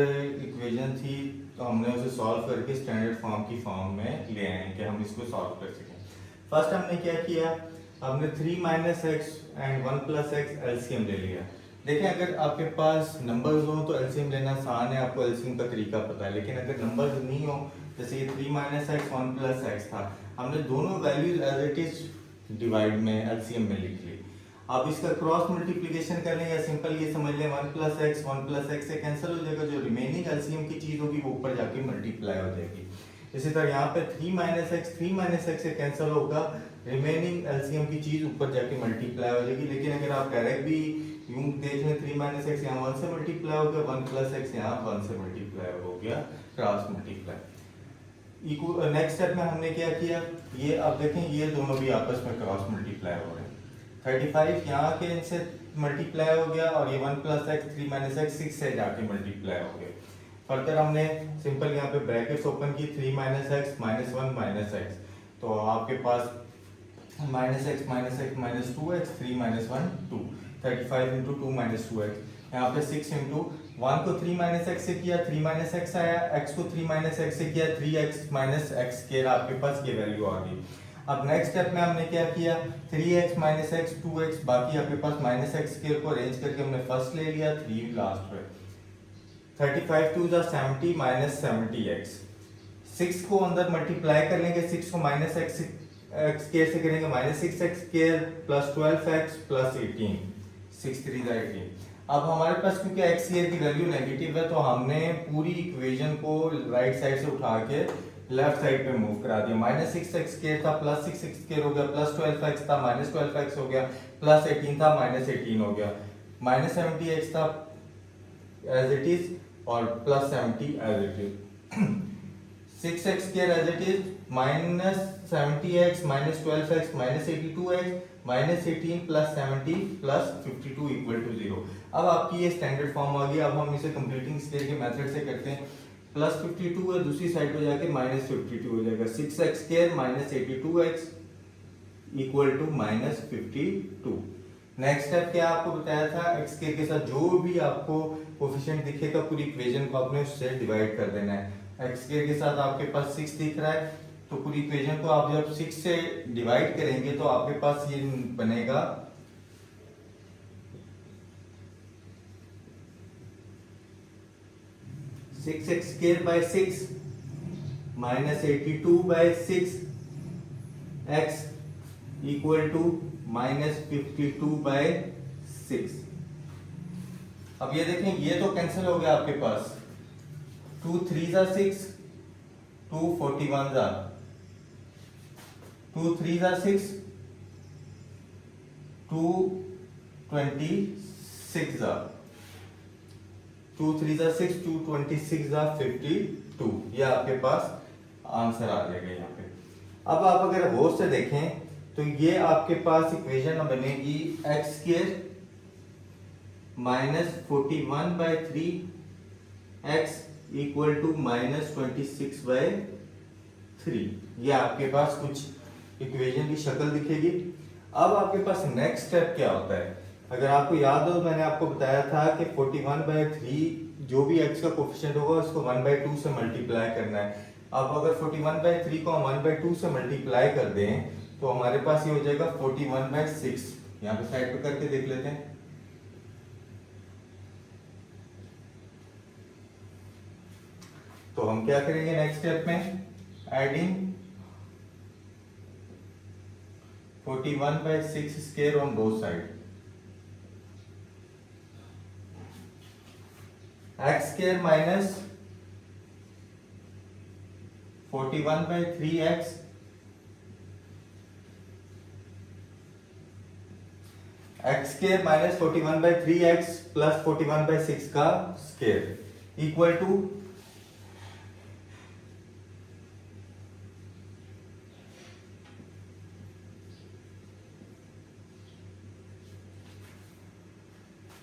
इक्वेशन थी, तो हमने उसे सॉल्व करके स्टैंडर्ड फॉर्म की फॉर्म में ले आए कि हम इसको सॉल्व कर सकें। फर्स्ट हमने क्या किया, हमने 3 minus x and 1 plus x LCM ले लिया। देखें, अगर आपके पास नंबर्स हो तो एलसीएम लेना आसान है, आपको एलसीएम का तरीका पता है। लेकिन अगर नंबर्स नहीं हो, जैसे ये 3 माइनस एक्स 1 प्लस एक्स था, हमने दोनों values as it is divide में एलसीएम में लिख ली। अब इसका क्रॉस मल्टीप्लिकेशन कर लें या सिंपल ये समझ लें 1 प्लस एक्स से कैंसिल हो जाएगा, जो रिमेनिंग एलसीएम की चीज होगी वो ऊपर जाके मल्टीप्लाई हो जाएगी। इसी तरह यहाँ पे 3 माइनस एक्स से कैंसिल होगा, रिमेनिंग एलसीएम की चीज ऊपर जाके मल्टीप्लाई हो जाएगी। लेकिन अगर आप डायरेक्ट भी यूं देख लें, 3 माइनस एक्स यहाँ 1 से मल्टीप्लाई हो गया, 1 प्लस एक्स यहाँ 1 से मल्टीप्लाई हो गया, क्रॉस मल्टीप्लाई। नेक्स्ट स्टेप में हमने क्या किया, ये अब देखें ये दोनों भी आपस में क्रॉस मल्टीप्लाई हो रहे हैं। 35 यहाँ के इनसे मल्टीप्लाई हो गया, और ये 1 प्लस एक्स 3 माइनस एक्स 6 से जाके मल्टीप्लाई हो गया। फर्दर हमने सिंपल यहाँ पे ब्रैकेट्स ओपन की, 3 minus X minus 1 minus X, तो आपके पास minus X minus 2x, 3 minus 1 2, 35 into 2 minus 2x। यहाँ पे 6 इंटू 1 को 3 माइनस एक्स से किया, 3 माइनस एक्स आया, x को 3 माइनस एक्स से किया, 3x माइनस एक्स स्क्वायर, आपके पास ये वैल्यू आ गई। अब नेक्स्ट स्टेप में हमने क्या किया, 3x माइनस एक्स 2x, बाकी आपके पास माइनस एक्स स्क्वायर को अरेंज करके हमने फर्स्ट ले लिया, 3 लास्ट में। 35 2 70 माइनस 70x, 6 को अंदर मल्टीप्लाई कर लेंगे, 6 को माइनस एक्स स्क्वायर से करेंगे, minus 6x square plus 12x plus 18, 6 3 18। अब हमारे पास क्योंकि x स्क्वायर की वैल्यू नेगेटिव है, तो हमने पूरी इक्वेशन को राइट साइड से उठा के लेफ्ट साइड पे मूव करा दिया। माइनस 6x स्क्वायर था प्लस 6x स्क्वायर हो गया, प्लस 12x था माइनस 12x हो गया, प्लस 18 था माइनस 18 हो गया, माइनस 70x था एज इट इज और plus 70 as it is. 6x square as it is, minus 70x minus 12x minus 82x minus 18 plus 70 plus 52 equal to 0। अब आपकी ये स्टैंडर्ड फॉर्म आ गई। अब हम इसे कंप्लीटिंग स्क्वायर के मेथड से करते हैं। प्लस 52 है, दूसरी साइड पे जाके माइनस 52 हो जाएगा, 6x square minus 82x equal to minus 52। Next step क्या आपको बताया था, x स्क्वायर के साथ जो भी आपको कोफिशिएंट दिखेगा पूरी इक्वेशन को आपने उससे डिवाइड कर देना है। x स्क्वायर के साथ आपके पास 6 दिख रहा है, तो पूरी इक्वेशन को आप जब 6 से डिवाइड करेंगे तो आपके पास ये बनेगा 6x square by 6 minus 82 by 6 x equal to minus 52 by 6। अब ये देखें, ये तो कैंसिल हो गया आपके पास, 2 3 जा 6, 2 41 जा 2 3 जा 6, 2 26 जा 2 3 जा 6, 2 26 जा 52। ये आपके पास आंसर आ जाएगा यहाँ पे। अब आप अगर गौर से देखें तो ये आपके पास इक्वेशन बनेगी x square minus 41/3 x equal to minus 26/3। ये आपके पास कुछ इक्वेशन की शक्ल दिखेगी। अब आपके पास नेक्स्ट स्टेप क्या होता है? अगर आपको याद हो, मैंने आपको बताया था कि 41/3 जो भी x का कोफिशिएंट होगा उसको 1/2 से मल्टीप्लाई करना है। अब अगर 41/3 को हम 1/2 से मल्टीप्लाई कर दें तो हमारे पास ये हो जाएगा 41/6। यहाँ पे साइड पे करके देख लेते हैं। तो हम क्या करेंगे नेक्स्ट स्टेप में? Adding 41/6 square on both side. X square minus 41/3x x square minus 41/3x plus 41/6 का square equal to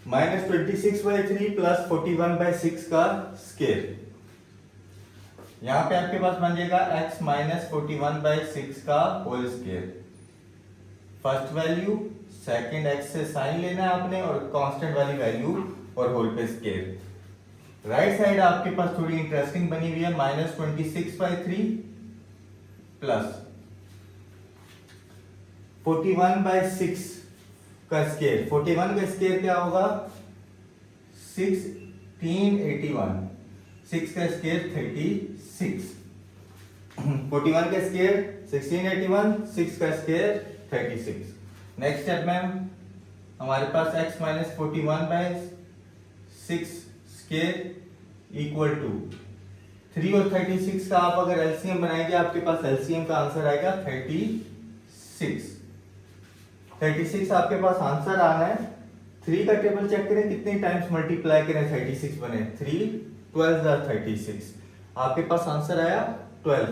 minus 26/3 plus 41/6 का स्क्वायर। यहां पे आपके पास बन जाएगा x माइनस 41/6 का whole square. First value second x से साइन लेना है आपने और कांस्टेंट वाली वैल्यू और होल पे स्क्वायर। राइट साइड आपके पास थोड़ी इंटरेस्टिंग बनी हुई है, माइनस 26/3 प्लस 41/6 का स्क्वायर। 41 का स्क्वायर क्या होगा? 1681। 6 का स्क्वायर 36। 41 का स्क्वायर 1681, 6 का स्क्वायर 36। नेक्स्ट स्टेप में हमारे पास x minus 41/6 square equal to 3 और 36 का आप अगर एलसीएम बनाएंगे आपके पास एलसीएम का आंसर आएगा 36। 36 आपके पास आंसर आना है। 3 का टेबल चेक करें कितने टाइम्स मल्टीप्लाई करें 36 बने। 3 12 are 36। आपके पास आंसर आया 12।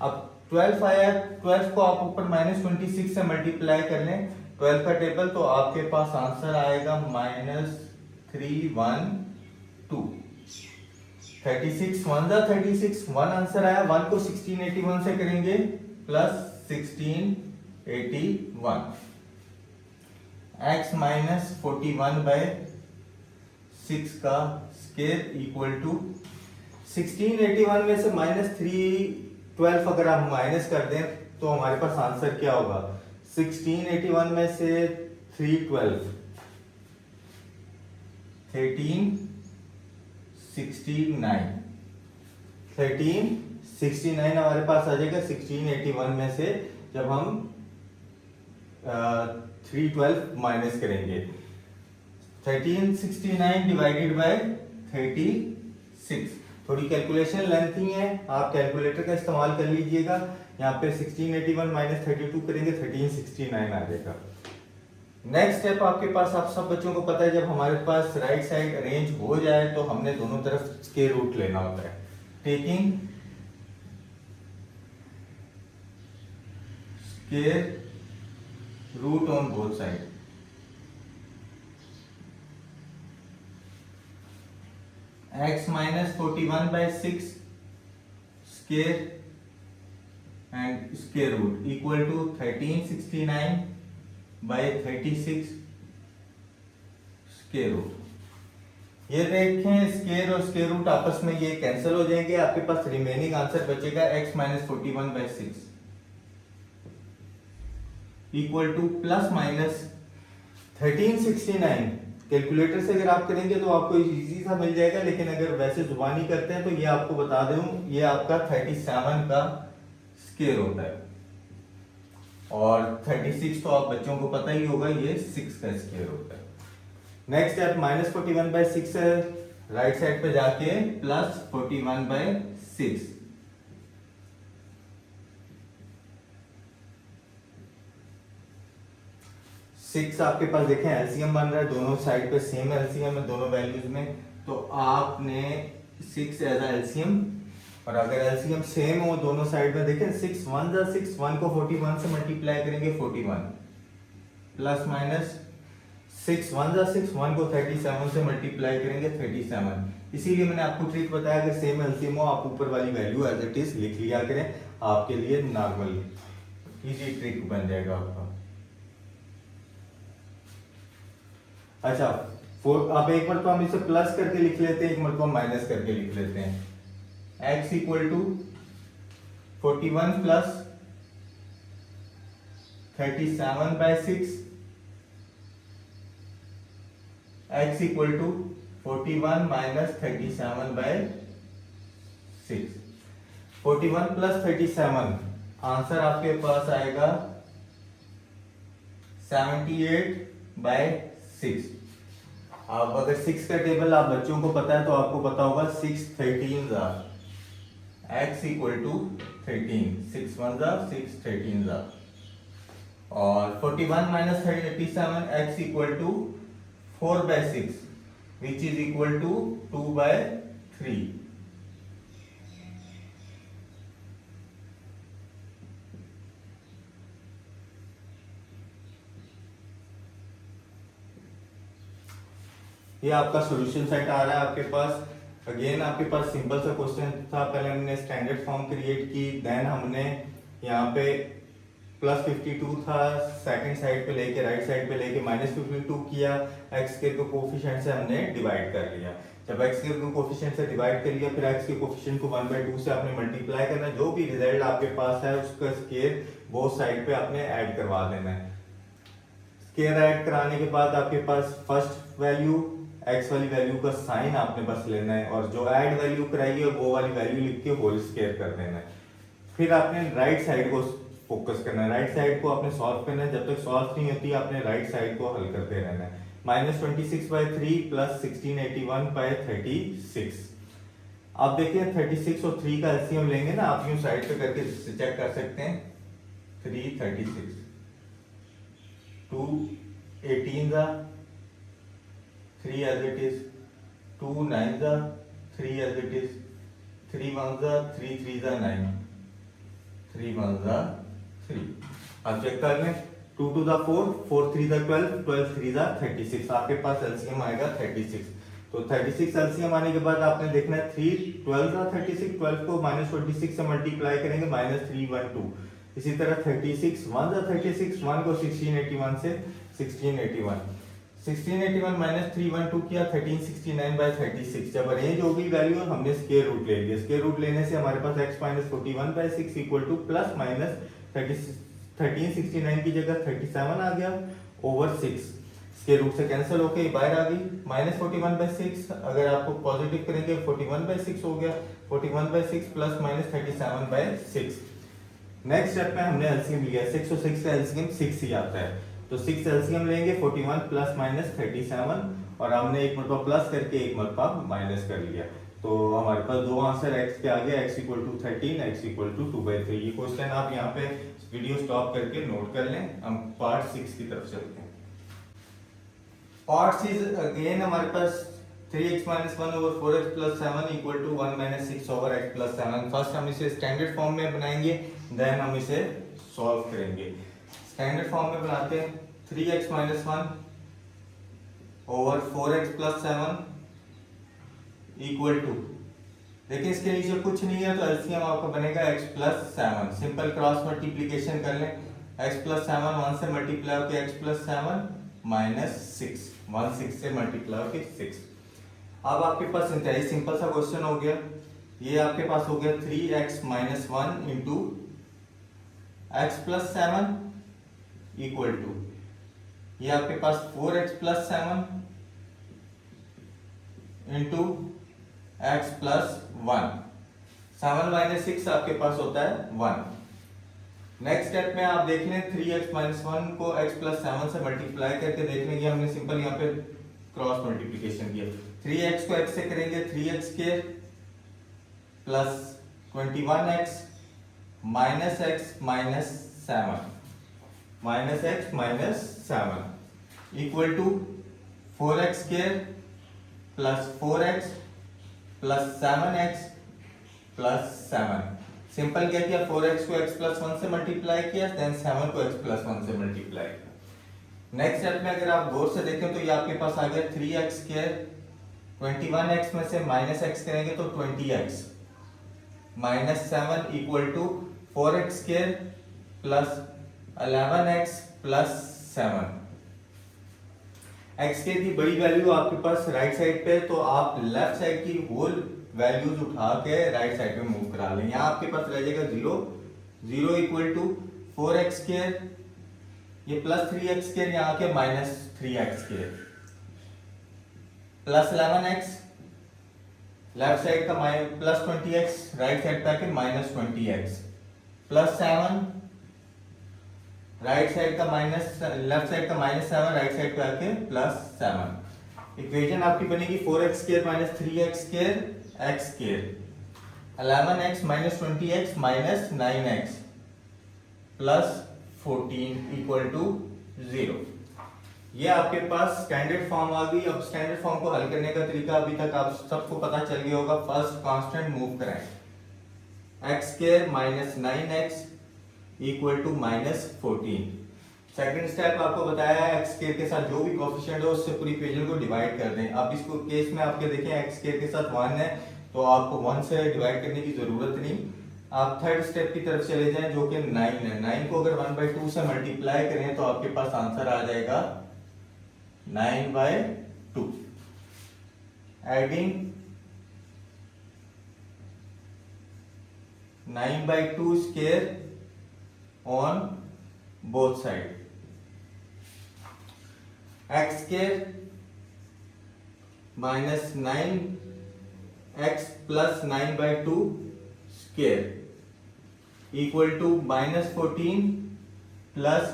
अब 12 आया, 12 को आप ऊपर माइनस 26 से मल्टीप्लाई कर लें 12 का टेबल, तो आपके पास आंसर आएगा -312। 36 1 जा 36, 1 आंसर आया। 1 को 1681 से करेंगे प्लस 1681। x माइनस 41/6 का स्क्वायर इक्वल टू 1681 में से -312 अगर आप माइनस कर दें तो हमारे पास आंसर क्या होगा? 1681 में से 312 1369 हमारे पास आ जाएगा 1681 में से जब हम 312 माइनस करेंगे। 1369 डिवाइडेड बाय 36। थोड़ी कैलकुलेशन लेंथी है, आप कैलकुलेटर का इस्तेमाल कर लीजिएगा। यहाँ पे 1681 माइनस 32 करेंगे 1369 आ जाएगा। नेक्स्ट स्टेप आपके पास, आप सब बच्चों को पता है, जब हमारे पास राइट साइड अरेंज हो जाए तो हमने दोनों तरफ स्क्वायर रूट लेना होता है। Taking square root on both side. x minus 41/6 square and square root equal to 1369/36 square root. ये देखें स्क्वायर और स्क्वायर रूट आपस में ये कैंसिल हो जाएंगे, आपके पास रिमेनिंग आंसर बचेगा x minus 41/6 equal to plus minus 1369। Calculator से अगर आप करेंगे तो आपको इजी सा मिल जाएगा, लेकिन अगर वैसे जुबानी करते हैं तो ये आपको बता दूं ये आपका 37 का स्क्वायर होता है और 36 तो आप बच्चों को पता ही होगा ये 6 का स्क्वायर होता है। नेक्स्ट स्टेप -41/6 है, राइट साइड पे जाके प्लस 41/6 6 आपके पास देखें एलसीएम बन रहा है, दोनों साइड पे सेम एलसीएम है दोनों वैल्यूज में, तो आपने 6 एज एलसीएम, और अगर एलसीएम सेम हो दोनों साइड में देखें 6 1 जा 6, 1 को 41 से मल्टीप्लाई करेंगे 41 प्लस माइनस 6 1 जा 6, 1 को 37 से मल्टीप्लाई करेंगे 37। इसीलिए मैंने आपको ट्रिक बताया अगर सेम एलसीएम हो आप ऊपर वाली वैल्यू एज इट इज लिख लिया करें, आपके लिए नॉर्मल इजी ट्रिक बन जाएगा आपका। अच्छा अब एक मरतबा हम इसे प्लस करके लिख लेते हैं, एक मरतबा माइनस करके लिख लेते हैं। x equal to 41 plus 37 by 6, x equal to 41 minus 37 by 6। 41 plus 37 answer आपके पास आएगा 78 बाय 6। अब अगर 6 का टेबल आप बच्चों को पता है तो आपको पता होगा 6 13 x इक्वल टू 13, 6 1 6 13 और 41 minus 37 x equal to 4 by 6 which is equal to 2 by 3। ये आपका सॉल्यूशन सेट आ रहा है आपके पास। अगेन आपके पास सिंपल सा क्वेश्चन था, पहले हमने स्टैंडर्ड फॉर्म क्रिएट की, देन हमने यहाँ पे प्लस 52 था सेकंड साइड पे लेके राइट साइड पे लेके माइनस 52 किया, एक्स के कोफिशिएंट से हमने डिवाइड कर लिया। जब एक्स के कोफिशिएंट से डिवाइड कर लिया फिर एक्स के कोफिशिएंट को 1/2 से आपने मल्टीप्लाई करना है, जो भी रिजल्ट आपके पास है उसका स्केयर बोथ साइड पे आपने ऐड करवा देना है। स्केयर ऐड कराने के बाद आपके पास फर्स्ट वैल्यू एक्स वाली वैल्यू का साइन आपने बस लेना है और जो ऐड वैल्यू कराई है वो वाली वैल्यू लिख के होल स्केयर कर देना है। फिर आपने राइट साइड को फोकस करना है, राइट साइड को आपने सॉल्व करना है, जब तक सॉल्व नहीं होती आपने राइट साइड को हल करते रहना है। -26/3 प्लस 1681/36। आप देखिए 36 और 3 का एलसीएम लेंगे ना, आप यूं साइड पे करके चेक कर सकते हैं। 3 36 2 18 3 as it is, 2 9 3 as it is, 3 1 3 3 9, 3 1 3। अब चेक कर लें, 2 2 4, 4 3 12, 12 3 36। आपके पास एलसीएम आएगा 36। तो 36 एलसीएम आने के बाद आपने देखना है 3 12 36, 12 को -26 से मल्टीप्लाई करेंगे -312। इसी तरह 36 1 36, 1 को 1681 से 1681 -312 किया 1369/36। जब अरेंज हो गई वैल्यू हमने स्क्वायर रूट ले लिया, स्क्वायर रूट लेने से हमारे पास x - 41/6 equal to plus minus 1369 की जगह 37 आ गया ओवर 6। स्क्वायर रूट से कैंसिल होके बाहर आ गई -41/6। अगर आपको पॉजिटिव करेंगे 41/6 हो गया, 41/6 प्लस माइनस 37/6। नेक्स्ट स्टेप में हमने एलसीएम लिया, 6 और 6 का एलसीएम 6 ही आता है, तो 6 एलसीएम लेंगे 41 प्लस माइनस 37 और हमने एक मरतबा प्लस करके एक मरतबा माइनस कर लिया, तो हमारे पास दो आंसर x के आ गया, x equal to 13, x equal to 2/3। ये क्वेश्चन आप यहाँ पे वीडियो स्टॉप करके नोट कर लें। हम पार्ट 6 की तरफ चलते हैं। पार्ट 6 अगेन हमारे पास 3x - 1 over 4x plus 7 equal to 1 - 6 over x plus 7। First हम इसे स्टैंडर्ड फॉर्म में बनाएंगे, देन हम इसे सॉल्व करेंगे। स्टैंडर्ड फॉर्म में बनाते हैं 3x - 1 over 4x plus 7 equal to, देखिए इसके नीचे कुछ नहीं है तो एलसीएम आपका बनेगा x plus 7। Simple cross multiplication कर लें, x plus 7 1 से मल्टीप्लाई होकर x plus 7 -6, 1 6 से मल्टीप्लाई होकर 6। अब आपके पास इंतहाई सिंपल सा क्वेश्चन हो गया, ये आपके पास हो गया 3x - 1 into x plus 7 equal to, ये आपके पास 4x plus 7 into x plus 1। 7 - 6 आपके पास होता है 1। नेक्स्ट स्टेप में आप देख लें 3x - 1 को x plus 7 से मल्टीप्लाई करके देख लेंगे, हमने सिंपल यहाँ पे क्रॉस मल्टीप्लिकेशन किया। 3x को x से करेंगे 3x square plus 21x minus x minus 7 minus x minus 7। Equal to 4x² plus 4x plus 7x plus 7। Simple क्या किया, 4x को x प्लस 1 से मल्टीप्लाई किया, देन 7 को x प्लस 1 से मल्टीप्लाई किया। नेक्स्ट स्टेप में अगर आप गौर से देखें तो ये आपके पास आ गया 3x²। 21x में से माइनस x करेंगे तो 20x minus 7 equal to 4x² plus 11x plus 7। x के की बड़ी वैल्यू आपके पास राइट साइड पे, तो आप लेफ्ट साइड की होल वैल्यूज उठा के राइट साइड पे मूव करा लें। यहाँ आपके पास रह जाएगा 0 0 इक्वल टू 4x², ये प्लस 3x², यहाँ के minus 3x² plus 11x, left side का प्लस 20x, राइट साइड पे आके minus 20x plus 7, right side का माइनस, लेफ्ट साइड का माइनस 7, राइट साइड पे आके प्लस 7। इक्वेशन आपकी बनेगी 4x² minus 3x² x², 11x minus 20x minus 9x plus 14 equal to 0। ये आपके पास स्टैंडर्ड फॉर्म आ गई। अब स्टैंडर्ड फॉर्म को हल करने का तरीका अभी तक आप सबको पता चल गया होगा। फर्स्ट कांस्टेंट मूव कराएं, x² minus 9x equal to minus 14। Second step आपको बताया है x² के साथ जो भी कोफिशिएंट हो उससे पूरी इक्वेशन को डिवाइड कर दें। अब इसको केस में आपके देखें x² के साथ 1 है तो आपको 1 से डिवाइड करने की जरूरत नहीं। आप थर्ड स्टेप की तरफ चले जाएं जो कि 9 है। 9 को अगर 1/2 से मल्टीप्लाई करें तो आपके पास आंसर आ जाएगा 9/2। Adding 9/2 square on both side, x² minus 9x plus 9/2 square equal to minus 14 plus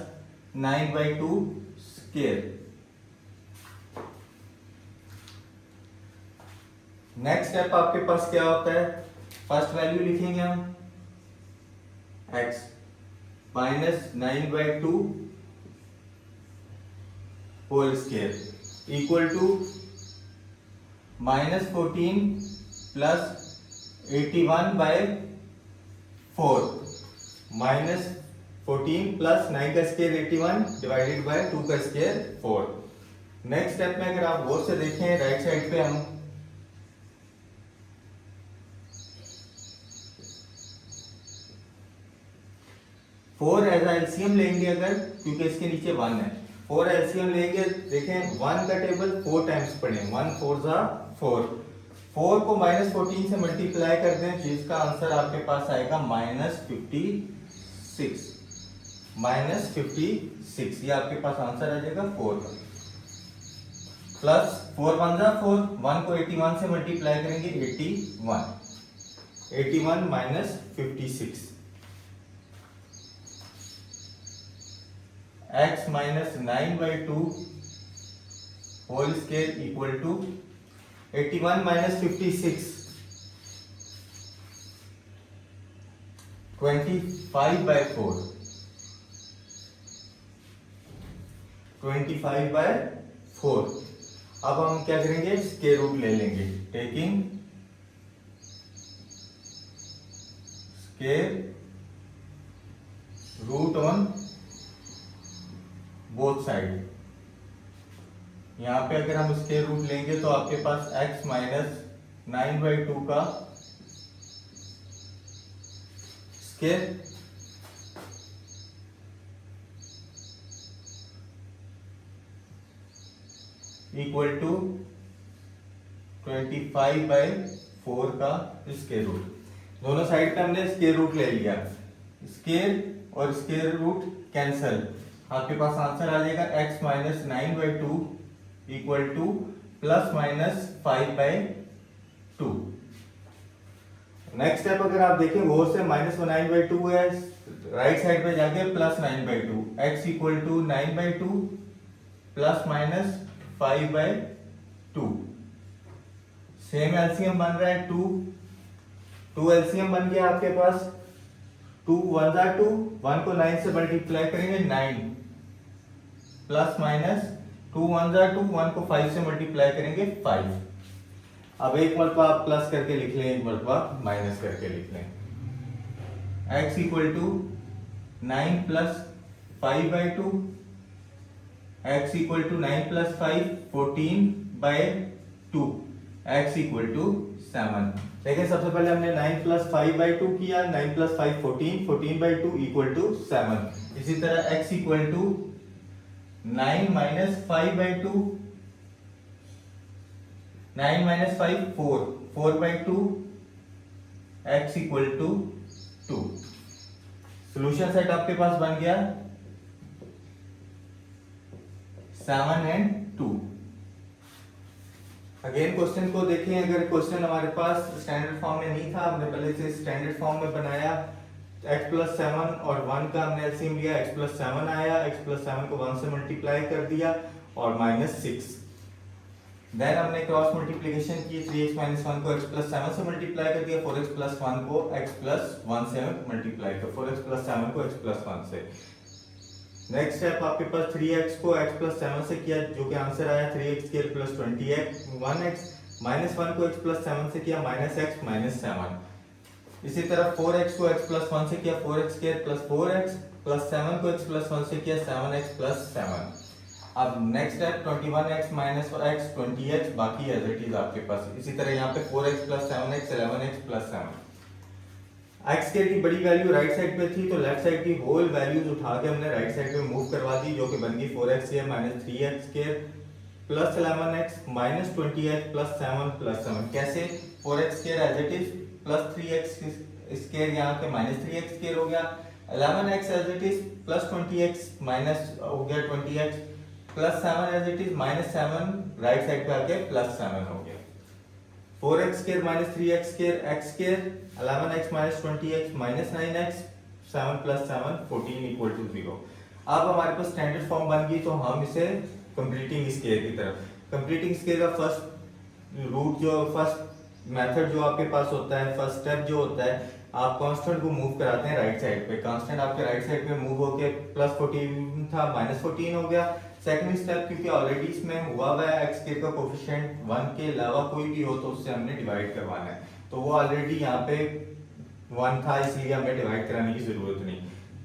9/2 square. Next step आपके पास क्या होता है, फर्स्ट वैल्यू लिखेंगे हम x minus 9/2 whole square equal to minus 14 plus 81/4, minus 14 plus 9 का स्क्वायर 81 डिवाइडेड बाय 2 का square 4। Next step में अगर आप गौर से देखें राइट साइड पे हम 4 एज एलसीएम लेंगे अगर, क्योंकि इसके नीचे 1 है। 4 एलसीएम लेंगे, देखें 1 का टेबल 4 टाइम्स पढ़े, 1 4 जा 4। 4 को माइनस 14 से मल्टीप्लाई कर दें जिसका आंसर आपके पास आएगा माइनस 56। माइनस 56 ये आपके पास आंसर आ जाएगा 4 का। प्लस 4 1 जा 4, 1 को 81 से मल्टीप्लाई करेंगे 81, 81 minus 56। x minus 9/2 whole square equal to 81 minus 56 25/4, 25/4। अब हम क्या करेंगे, स्क्वायर रूट ले लेंगे, taking square root on both side. यहां पे अगर हम स्क्वायर रूट लेंगे तो आपके पास x माइनस 9/2 का स्क्वायर इक्वल टू 25/4 का स्क्वायर रूट। दोनों साइड पे हमने स्क्वायर रूट ले लिया, स्क्वायर और स्क्वायर रूट कैंसल, आपके पास आंसर आ जाएगा x minus 9/2 equal to plus minus 5/2। Next step अगर आप देखें वो से माइनस 9/2 है, राइट साइड पे जाके plus 9/2, x equal to 9/2 plus minus 5/2। Same LCM बन रहा है 2 एलसीएम बन गया आपके पास, 2 1 2, 1 को 9 से मल्टीप्लाई करेंगे 9 प्लस माइनस 2 1 जा 2, 1 को 5 से मल्टीप्लाई करेंगे 5। अब एक मरतबा आप प्लस करके लिख लें, एक मरतबा माइनस करके लिख लें। x equal to 9 plus 5/2, x equal to 9 plus 5 14/2, x equal to 7। देखिए सबसे पहले हमने 9 प्लस 5/2 किया, 9 प्लस 5 14, 14/2 इक्वल टू 7। इसी तरह x equal to 9 minus 5/2, 9 minus 5 4, 4/2, x equal to 2। Solution set आपके पास बन गया 7 and 2। अगेन क्वेश्चन को देखें, अगर क्वेश्चन हमारे पास स्टैंडर्ड फॉर्म में नहीं था, हमने पहले से स्टैंडर्ड फॉर्म में बनाया, x प्लस 7 और 1 का हमने एलसीएम लिया, x प्लस 7 आया, x प्लस 7 को 1 से मल्टीप्लाई कर दिया और माइनस 6। देन हमने क्रॉस मल्टीप्लिकेशन की, 3x माइनस 1 को x प्लस 7 से मल्टीप्लाई कर दिया, 4x प्लस 1 को x प्लस 1 से मल्टीप्लाई कर, 4x प्लस 7 को x प्लस 1 से। नेक्स्ट स्टेप आपके पास 3x को x प्लस 7 से किया, जो कि आंसर आया 3x square plus 20x 1x, minus 1 को x प्लस 7 से किया, माइनस x माइनस 7। इसी तरह 4x को x प्लस 1 से किया, 4x square plus 4x, plus 7 को x प्लस 1 से किया, 7x प्लस 7। अब next step 21x minus x 20x, बाकी एज इट इज आपके पास। इसी तरह यहाँ पे 4x plus 7x 11x plus 7। x square की बड़ी वैल्यू राइट साइड पे थी, तो लेफ्ट साइड की होल वैल्यूज उठा के हमने राइट साइड पे मूव करवा दी, जो कि बन गई 4x square minus 3x square plus 11x minus 20x plus 7 plus 7। कैसे? 4x square as it is plus 3x square यहाँ पे माइनस 3x स्क्वायर हो गया, 11x as it is plus 20x minus हो गया 20x plus 7 as it is minus 7 right side पे आके plus 7 हो गया। 4x square minus 3x square x square 11x minus 20x minus 9x 7 plus 7 14 equal to 0। अब हमारे पास standard form बन गई, तो हम इसे कंप्लीटिंग स्क्वायर की तरफ, कंप्लीटिंग स्क्वायर का फर्स्ट रूट जो फर्स्ट मेथड जो आपके पास होता है, फर्स्ट स्टेप जो होता है, आप कांस्टेंट को मूव कराते हैं राइट साइड पे। कांस्टेंट आपके राइट साइड पे मूव होके प्लस 14 था माइनस 14 हो गया। सेकंड स्टेप, क्योंकि ऑलरेडी इसमें हुआ है x स्क्वायर का कोफिशिएंट 1 के अलावा कोई भी हो तो उससे हमने डिवाइड करवाना है, तो वो ऑलरेडी यहाँ पे 1 था, इसलिए हमें डिवाइड कराने की जरूरत नहीं।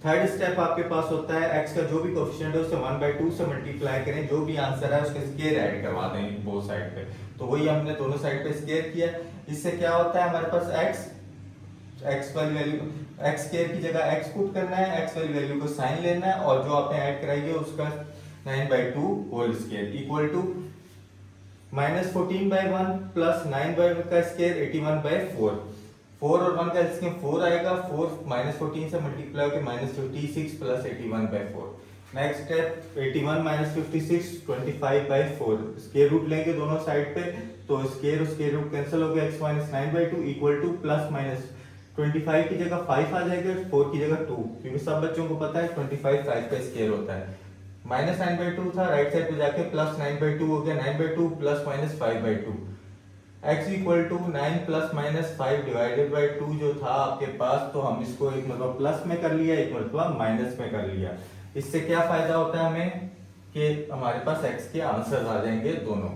थर्ड स्टेप आपके पास होता है x का जो भी कोफिशिएंट है उसे 1/2 से मल्टीप्लाई करें, जो भी आंसर है उसके स्क्वायर ऐड करवा दें बोथ साइड पे, तो वही हमने दोनों साइड पे स्क्वायर किया। इससे क्या होता है, हमारे पास x वाली वैल्यू x स्क्वायर की जगह x पुट करना है, x वाली वैल्यू को साइन लेना है और जो आपने ऐड कराई है उसका 9/2 whole square equal to minus 14/1 plus 9/1 का स्क्वायर 81/4। 4 और 1 का एलसीएम 4 आएगा, 4 माइनस 14 से मल्टीप्लाई होकर minus 56 plus 81/4। Next step 81 minus 56 25/4, square root लेंगे दोनों साइड पे, तो स्क्वायर रूट कैंसिल हो गया, x minus 9/2 equal to plus minus 25 की जगह 5 आ जाएगा, 4 की जगह 2, क्योंकि सब बच्चों को पता है 25 5 का स्क्वायर होता है। माइनस 9/2 था, राइट साइड पे जाके प्लस 9/2 हो गया, 9/2 plus minus 5/2, x equal to 9 plus minus 5 divided by 2 जो था आपके पास, तो हम इसको एक मतलब प्लस में कर लिया, एक मतलब माइनस में कर लिया। इससे क्या फायदा होता है हमें कि हमारे पास x के आंसर आ जाएंगे दोनों।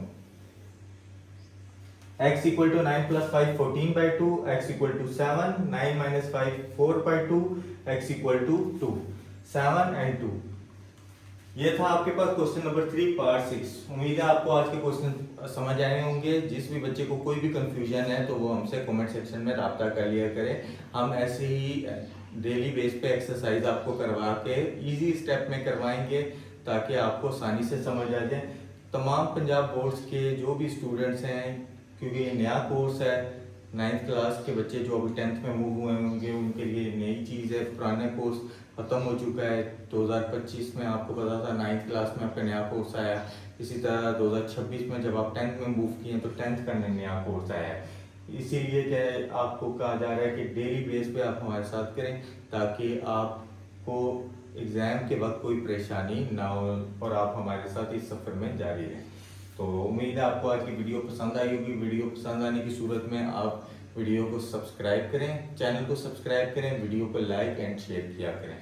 x equal to 9 plus 5 14/2, x equal to 7, 9 minus 5 4/2, x equal to 2, 7 and 2। ये था आपके पास क्वेश्चन नंबर 3 पार्ट 6। उम्मीद है आपको आज के क्वेश्चन समझ आए होंगे। जिस भी बच्चे को कोई भी कंफ्यूजन है तो वो हमसे कमेंट सेक्शन में राब्ता कर लिया करें। हम ऐसे ही डेली बेस पे एक्सरसाइज आपको करवा के इजी स्टेप में करवाएंगे ताकि आपको आसानी से समझ आ जाए। तमाम पंजाब बोर्ड्स के जो भी स्टूडेंट्स हैं, क्योंकि ये नया कोर्स है, 9th क्लास के बच्चे जो अभी 10th में मूव हुए होंगे उनके लिए नई चीज़ है। पुराना कोर्स ख़त्म हो चुका है। 2025 में आपको पता था 9th क्लास में आपका नया कोर्स आया। इसी तरह 2026 में जब आप 10th में मूव किए तो 10th का नया कोर्स आया है। इसीलिए क्या है, आपको कहा जा रहा है कि डेली बेस पे आप हमारे साथ करें ताकि आपको एग्ज़ाम के वक्त कोई परेशानी ना हो और आप हमारे साथ इस सफ़र में जारी रहें। तो उम्मीद है आपको आज की वीडियो पसंद आई होगी। वीडियो पसंद आने की सूरत में आप वीडियो को सब्सक्राइब करें, चैनल को सब्सक्राइब करें, वीडियो को लाइक एंड शेयर किया करें।